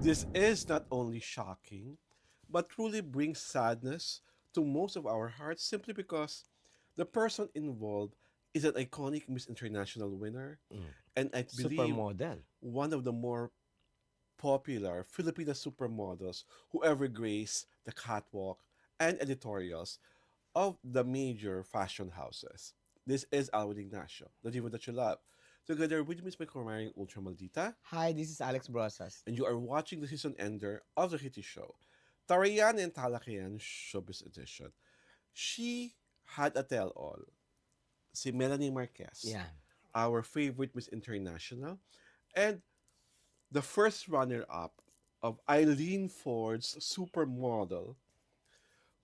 This is not only shocking, but truly brings sadness to most of our hearts simply because the person involved is an iconic Miss International winner, Mm. and I believe Supermodel. one of the more popular Filipino supermodels who ever graced the catwalk and editorials of the major fashion houses. This is Alvin Ignacio, the diva that you love. Together with Miss McCormaring Ultra Maldita, Hi, this is Alex Brosas. and you are watching the season ender of the Kitty Show, Tarayan and Talakayan Showbiz Edition. She had a tell-all, si Melanie Marquez, Yeah. our favorite Miss International, and the first runner-up of Eileen Ford's supermodel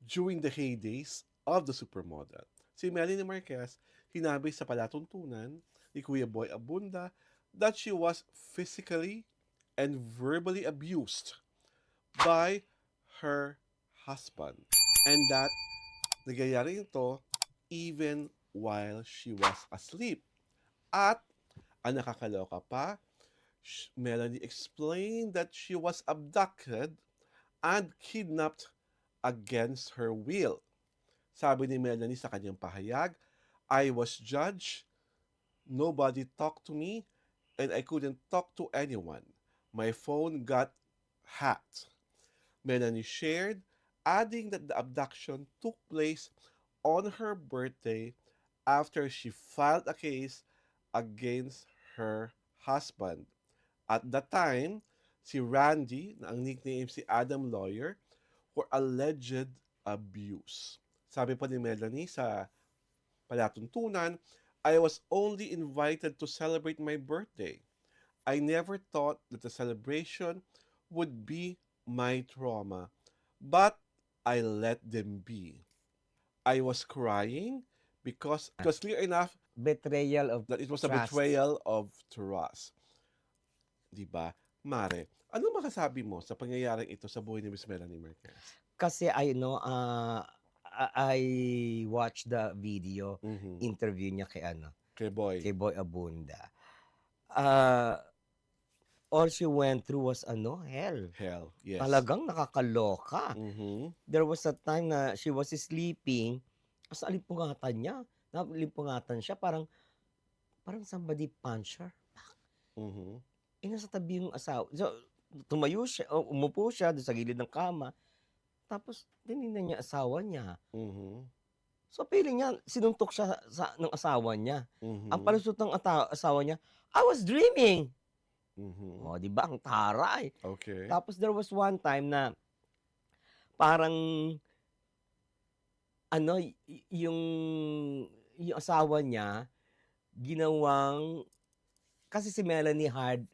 during the heydays of the supermodel. Si Melanie Marquez, hinabi sa palatuntunan ni Kuya Boy Abunda that she was physically and verbally abused by her husband and that nagyayari ito even while she was asleep. At ang nakakaloka pa, Melanie explained that she was abducted and kidnapped against her will. Sabi ni Melanie sa kanyang pahayag, I was judged, nobody talked to me, and I couldn't talk to anyone. My phone got hacked. Melanie shared, adding that the abduction took place on her birthday after she filed a case against her husband. At the time, si Randy, na ang nickname si Adam Lawyer, for alleged abuse. Sabi pa ni Melanie sa palatuntunan, I was only invited to celebrate my birthday. I never thought that the celebration would be my trauma, but I let them be. I was crying because it was clear enough Betrayal of that it was a trust. betrayal of trust. Di ba? Mare, ano makasabi mo sa pangyayaring ito sa buhay ni Miss Melanie Marquez? Kasi I know, I watched the video Mhm. interview niya kay ano, Kay Boy. kay Boy Abunda. Uh, all she went through was ano, hell. Hell, yes. Talagang nakakaloka. Mhm. There was a time na she was sleeping, tapos alimpungatan niya. Nalimpungatan siya, parang somebody punch her. Mhm. Nasa tabi yung asawa. So, tumayo siya, umupo siya doon sa gilid ng kama. Tapos, tinignan niya asawa niya. Mhm. So, feeling niya, sinuntok siya ng asawa niya. Ang Mhm. palusot ng asawa niya, I was dreaming. Mhm. O, di ba? Ang taray. Okay. Tapos, there was one time na parang, ano, yung asawa niya, ginawang, kasi si Melanie had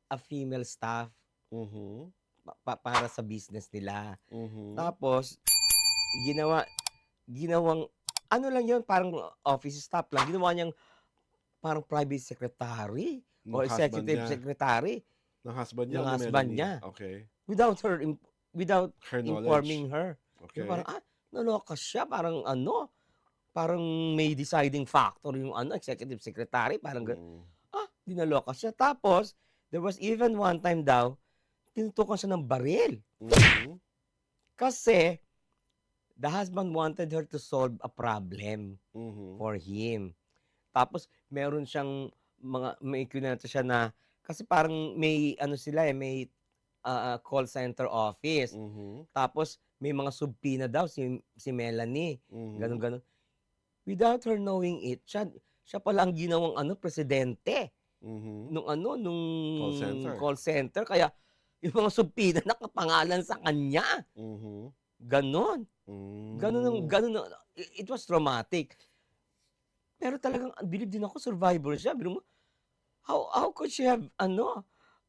a female staff Mhm. para sa business nila. Mhm. Tapos, ginawang, ano lang yun, parang office staff lang. Ginawa niyang parang private secretary Nung or husband executive niya. secretary Ng husband niya ng o ni husband Melanie? niya. Okay. Without without Her knowledge. informing her. Yung parang, Okay. naloka siya. Parang ano, parang may deciding factor yung ano, executive secretary. Parang, Mm. dinaloka siya. Tapos, there was even one time daw, tinutukan siya ng baril. Mhm. Kasi, the husband wanted her to solve a problem Mhm. for him. Tapos, meron siyang may kinwento siya na, kasi parang may ano sila may call center office. Mhm. Tapos, may mga subpoena daw si Melanie. Ganon, Mhm. ganon. Without her knowing it, siya pala ang ginawang ano, presidente Mhm. nung Call center. call center. Kaya, yung mga subpoena nakapangalan sa kanya. Mhm. Ganon. Hmm. It was traumatic. Pero talagang bilib din ako, survivor siya. Biro mo, how could she have, ano,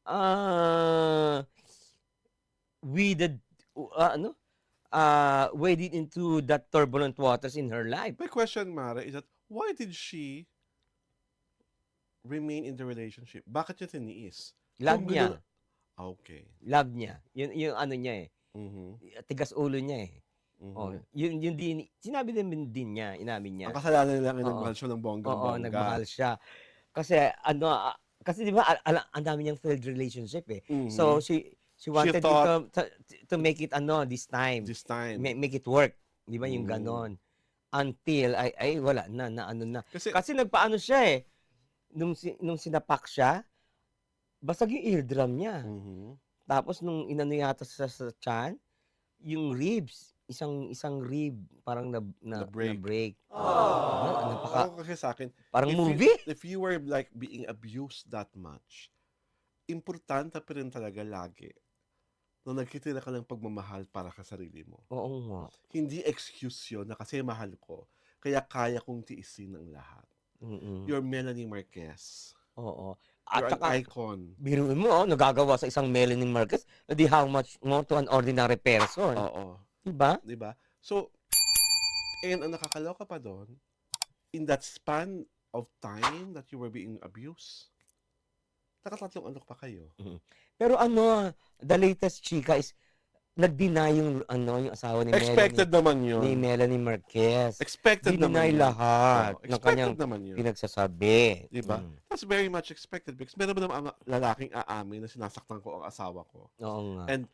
uh, waded, ano, waded into that turbulent waters in her life? My question, Mara, is that why did she remain in the relationship? Bakit niya tiniis? Love Kung ganun, niya. okay. Love niya. Yung ano niya Mhm. tigas ulo niya Oh, Mhm. yun din, sinabi din niya, inamin niya. Ang kasalanan nila ay Oo. nagmahal siya ng Oo, bonggang-bongga. nagmahal siya. Kasi ano, kasi 'di ba ang dami niyang failed relationship eh. So Mhm. She She wanted it thought to make it this time. this time. Make it work. Di ba yung Mm. ganon? Until, ay wala na ano na. Kasi, Kasi nagpaano siya eh. Nung sinapak siya, basag yung eardrum niya. mhm. Tapos nung inano yata sa tiyan, yung ribs, isang rib parang Na break. break. Diba? Ako kasi sa akin, Parang if movie. if you were like being abused that much, importante pa rin talaga lagi na nagtitira ka ng pagmamahal para sa sarili mo. Oo nga. Hindi excuse yun na kasi mahal ko, kaya kaya kong tiisin ang lahat. Mm. You're Melanie Marquez. Oo. You're At an saka, icon. biruin mo, nagagawa sa isang Melanie Marquez, di how much more to an ordinary person. Oo. Diba? Diba? So, and ang nakakaloka pa doon, in that span of time that you were being abused, nakatatlong anak pa kayo. Pero the latest chika is, nag-deny yung asawa ni Expected naman yun. ni Melanie Marquez. Expected naman Dinay yun. lahat ng kanyang Expected naman yun. pinagsasabi. Diba? That's very much expected because meron ba naman lalaking aamin na sinasaktan ko ang asawa ko. Oo nga. And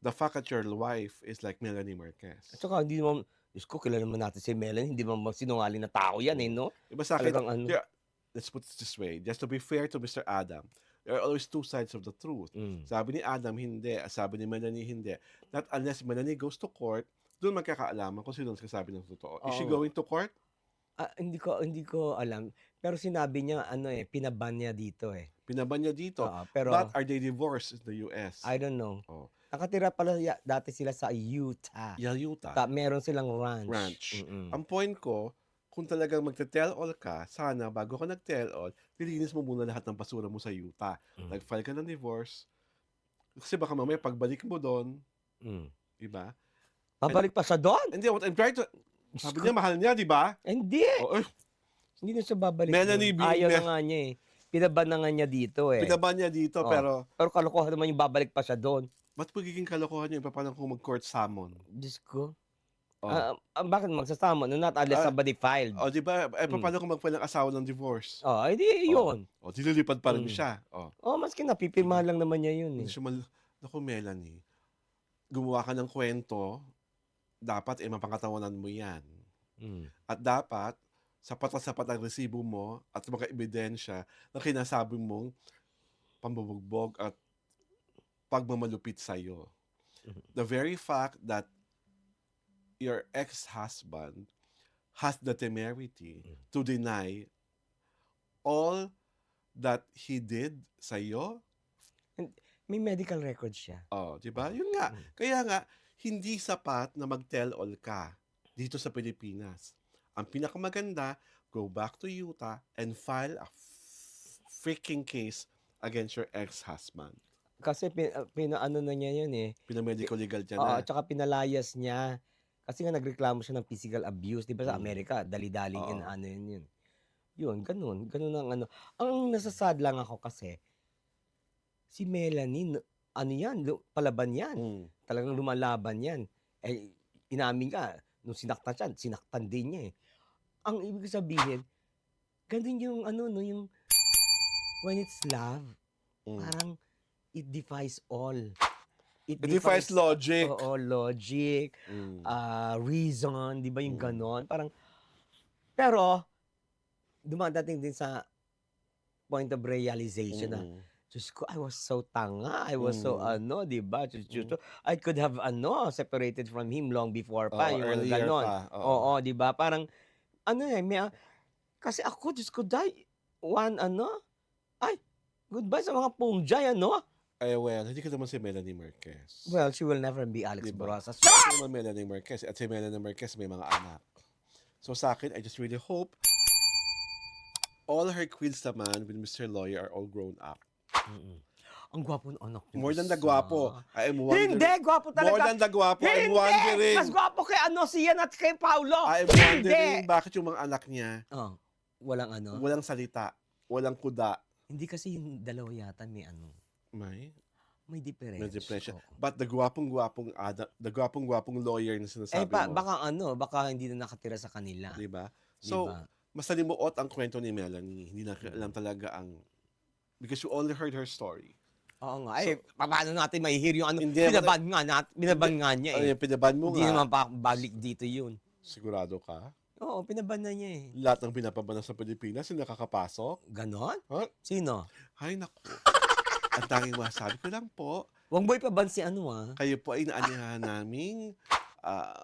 the fact that your wife is like Melanie Marquez. At saka hindi naman, Diyos ko, kilala naman natin si Melanie, hindi naman sinungaling na tao yan no? Diba sa akin, Talagang let's put it this way, just to be fair to Mr. Adam, there are always two sides of the truth. Sabi ni Adam, hindi. Sabi ni Melanie, hindi. Not unless Melanie goes to court, doon magkakaalaman kung sino ang sasabi ng totoo. Is she going to court? Hindi ko alam. Pero sinabi niya, pinaban niya dito eh. Pinaban niya dito. Pero, But are they divorced in the US? I don't know. Oh. Nakatira pala dati sila sa Utah. Utah. Meron silang ranch. Ranch. Ang point ko, kung talagang magte-tell all ka, sana bago ka nag-tell all, nilinis mo muna lahat ng basura mo sa Utah. Nag-file ka ng divorce. Kasi baka mamaya pagbalik mo doon, diba? Babalik pa siya doon? Hindi, what I'm trying to... Sabi niya, mahal niya, di ba? Hindi. Oh, Hindi na siya babalik Melanie doon. Ayaw na nga niya eh. Pinaban na nga niya dito eh. Pinaban niya dito, pero... Pero kalokohan naman yung babalik pa siya doon. Ba't magiging kalokohan niya? Paano kung mag-court summon? Diyos ko. Oh. Bakit magsasamon? Not unless somebody filed. Oh, di ba? Paano kung mag-file ng asawa ng divorce? Hindi yun. Dililipad pa rin siya. Maski napipirmahan lang naman niya yun eh. Naku, Melanie, gumawa ka ng kwento, dapat mapangatawanan mo yan. At dapat, sapat na sapat ang resibo mo at mga ebidensya na kinasabi mong pambubugbog at pagmamalupit sa'yo. The very fact that your ex-husband has the temerity to deny all that he did sa'yo. May medical record siya. Di ba? Yun nga. Kaya nga, hindi sapat na mag-tell all ka dito sa Pilipinas. Ang pinakamaganda, go back to Utah and file a freaking case against your ex-husband. Kasi pinaano na niya yun eh. Pinamedical legal niya na. At saka pinalayas niya. Kasi nga nagreklamo siya ng physical abuse. Di ba sa Amerika, dali-daling yun. Yun, ganun. Ganun ang Ang nasasad lang ako kasi, si Melanie, palaban yan. Talagang lumalaban yan. Inamin ka, nung sinaktan siya, sinaktan din niya eh. Ang ibig sabihin, ganun yung yung when it's love, parang it defies all. It defies logic. Oo, logic, reason, di ba yung ganon? Parang, pero, dumadating din sa point of realization na, Diyos ko, I was so tanga. I was so, di ba? I could have, separated from him long before pa. Yung earlier ganon. pa. Oo, di ba? Parang, kasi ako, Diyos ko, goodbye sa mga pungjay, Well, hindi ka naman si Melanie Marquez. Well, she will never be Alex Diba? Borrasas. Hindi naman Melanie Marquez. At si Melanie Marquez may mga anak. So sa akin, I just really hope all her queens naman with Mr. Lawyer are all grown up. Ang gwapo ng anak niya. More than the gwapo. I am wondering. Hindi, gwapo talaga. More than the gwapo. I'm wondering. Mas gwapo kay Sian at kay Paulo. I'm wondering bakit yung mga anak niya walang walang salita, walang kuda. Hindi kasi yung dalawa yata may May diferensya. depression. But the gwapong-gwapong lawyer na sinasabi mo. Baka hindi na nakatira sa kanila. Diba? So, mas nalimuot ang kwento ni Melanie. Hindi na alam talaga because you only heard her story. Oo nga. So, Paano natin mahi-hear yung ano, hindi naman, binaban nga niya ano eh. yung pinaban mo Hindi naman nga, balik dito yun. sigurado ka? Oo, pinaban na niya eh. Lahat ng pinapabanas sa Pilipinas, yung nakakapasok? Ganon? Huh? Sino? Ay, naku. Ang tanging masabi ko lang po, Wag mo ipaban si ano ah. kayo po ay inaanyahan naming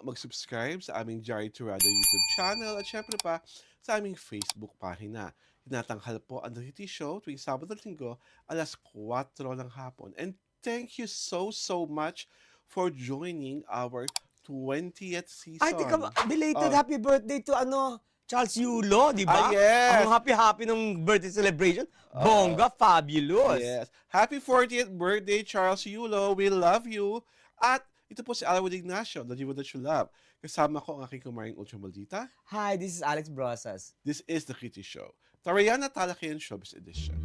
mag-subscribe sa aming Jerry Turado YouTube channel at syempre pa sa aming Facebook pagina. Tinatanghal po ang The Titi Show tuwing Sabado at Linggo alas 4 ng hapon. And thank you so much for joining our 20th Ay, teka, season. belated Oh, happy birthday to ano, Charles Yulo, di ba? Ang yes! happy-happy ng birthday celebration. Uh, Bongga, fabulous. yes. Happy 40th birthday, Charles Yulo. We love you. At ito po si Alwin Ignacio, the diva that you love. Kasama ko ang aking kumaring Ultra Maldita. Hi, this is Alex Brosas. This is The Kitty Show. Tarayana Talakayan Showbiz Edition.